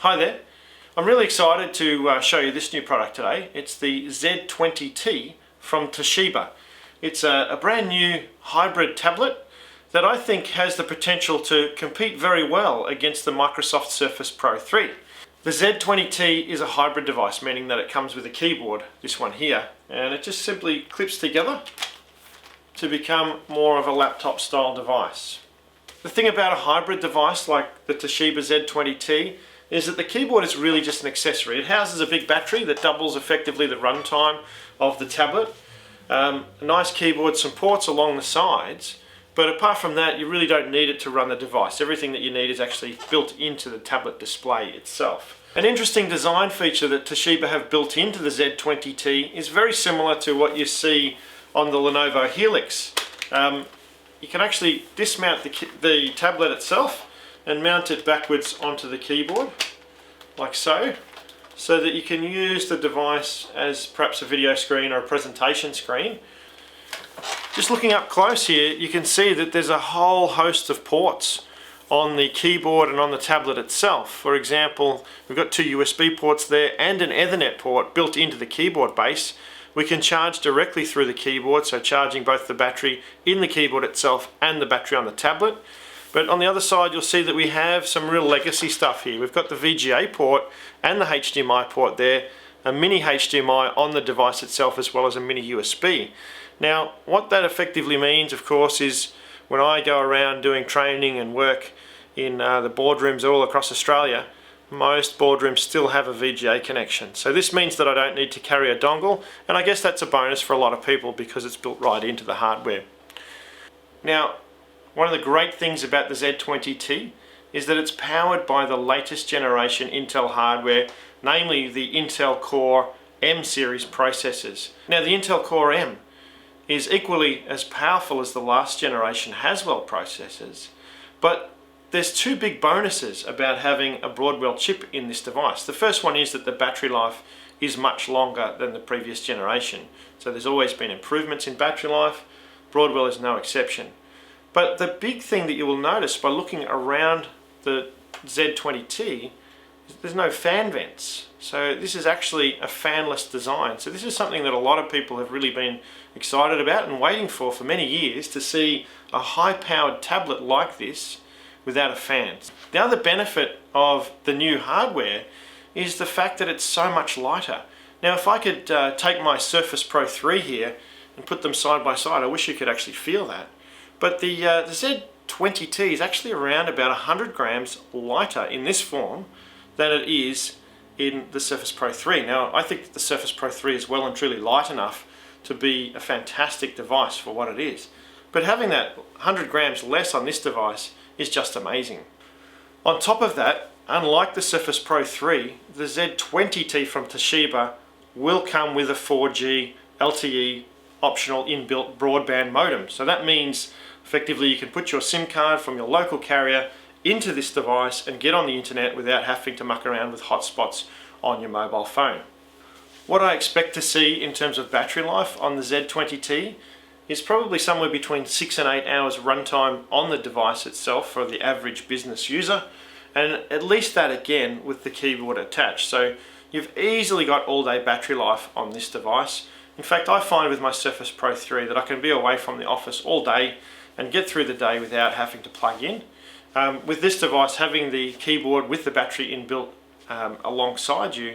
Hi there. I'm really excited to show you this new product today. It's the Z20T from Toshiba. It's a brand new hybrid tablet that I think has the potential to compete very well against the Microsoft Surface Pro 3. The Z20T is a hybrid device, meaning that it comes with a keyboard, this one here, and it just simply clips together to become more of a laptop style device. The thing about a hybrid device like the Toshiba Z20T is that the keyboard is really just an accessory. It houses a big battery that doubles effectively the runtime of the tablet. A nice keyboard, some ports along the sides, but apart from that you really don't need it to run the device. Everything that you need is actually built into the tablet display itself. An interesting design feature that Toshiba have built into the Z20T is very similar to what you see on the Lenovo Helix. You can actually dismount the tablet itself and mount it backwards onto the keyboard, like so that you can use the device as perhaps a video screen or a presentation screen. Just looking up close here, you can see that there's a whole host of ports on the keyboard and on the tablet itself. For example, we've got two USB ports there and an Ethernet port built into the keyboard base. We can charge directly through the keyboard, so charging both the battery in the keyboard itself and the battery on the tablet. But on the other side you'll see that we have some real legacy stuff here. We've got the VGA port and the HDMI port there, a mini HDMI on the device itself as well as a mini USB. Now what that effectively means, of course, is when I go around doing training and work in the boardrooms all across Australia, most boardrooms still have a VGA connection. So this means that I don't need to carry a dongle, and I guess that's a bonus for a lot of people because it's built right into the hardware. Now, one of the great things about the Z20T is that it's powered by the latest generation Intel hardware, namely the Intel Core M series processors. Now the Intel Core M is equally as powerful as the last generation Haswell processors, but there's two big bonuses about having a Broadwell chip in this device. The first one is that the battery life is much longer than the previous generation. So there's always been improvements in battery life. Broadwell is no exception. But the big thing that you will notice by looking around the Z20T is there's no fan vents. So this is actually a fanless design. So this is something that a lot of people have really been excited about and waiting for many years, to see a high-powered tablet like this without a fan. The other benefit of the new hardware is the fact that it's so much lighter. Now if I could take my Surface Pro 3 here and put them side by side, I wish you could actually feel that. But the Z20T is actually around about 100 grams lighter in this form than it is in the Surface Pro 3. Now I think that the Surface Pro 3 is well and truly light enough to be a fantastic device for what it is. But having that 100 grams less on this device is just amazing. On top of that, unlike the Surface Pro 3, the Z20T from Toshiba will come with a 4G LTE optional inbuilt broadband modem. So that means effectively you can put your SIM card from your local carrier into this device and get on the internet without having to muck around with hotspots on your mobile phone. What I expect to see in terms of battery life on the Z20T is probably somewhere between 6 and 8 hours runtime on the device itself for the average business user, and at least that again with the keyboard attached. So you've easily got all-day battery life on this device. In fact, I find with my Surface Pro 3 that I can be away from the office all day and get through the day without having to plug in. With this device, having the keyboard with the battery inbuilt alongside you,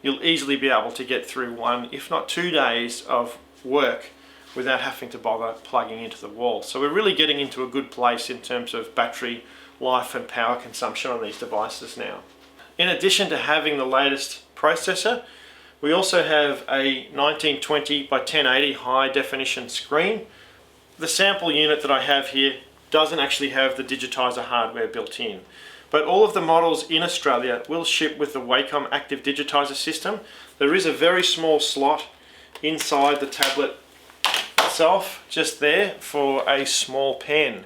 you'll easily be able to get through 1, if not 2 days of work without having to bother plugging into the wall. So we're really getting into a good place in terms of battery life and power consumption on these devices now. In addition to having the latest processor, we also have a 1920 by 1080 high definition screen. The sample unit that I have here doesn't actually have the digitizer hardware built in, but all of the models in Australia will ship with the Wacom active digitizer system. There is a very small slot inside the tablet itself, just there, for a small pen.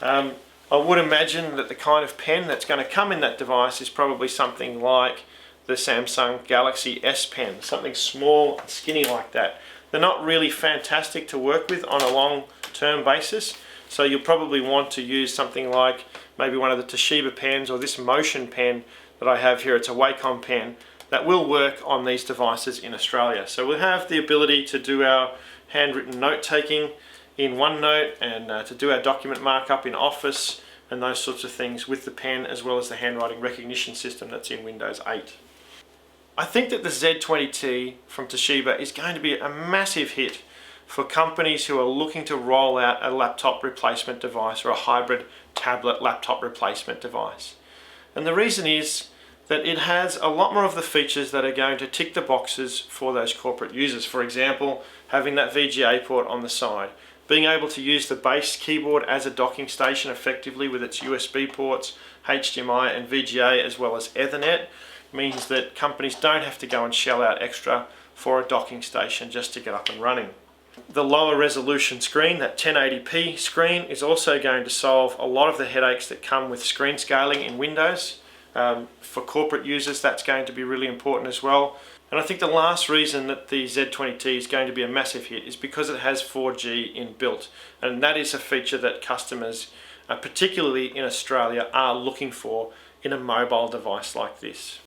I would imagine that the kind of pen that's going to come in that device is probably something like the Samsung Galaxy S Pen, something small and skinny like that. They're not really fantastic to work with on a long-term basis, so you'll probably want to use something like maybe one of the Toshiba pens or this Motion pen that I have here. It's a Wacom pen that will work on these devices in Australia. So we'll have the ability to do our handwritten note-taking in OneNote and to do our document markup in Office and those sorts of things with the pen, as well as the handwriting recognition system that's in Windows 8. I think that the Z20T from Toshiba is going to be a massive hit for companies who are looking to roll out a laptop replacement device or a hybrid tablet laptop replacement device. And the reason is that it has a lot more of the features that are going to tick the boxes for those corporate users. For example, having that VGA port on the side, being able to use the base keyboard as a docking station effectively with its USB ports, HDMI and VGA, as well as Ethernet, means that companies don't have to go and shell out extra for a docking station just to get up and running. The lower resolution screen, that 1080p screen, is also going to solve a lot of the headaches that come with screen scaling in Windows. For corporate users, that's going to be really important as well. And I think the last reason that the Z20T is going to be a massive hit is because it has 4G inbuilt, and that is a feature that customers, particularly in Australia, are looking for in a mobile device like this.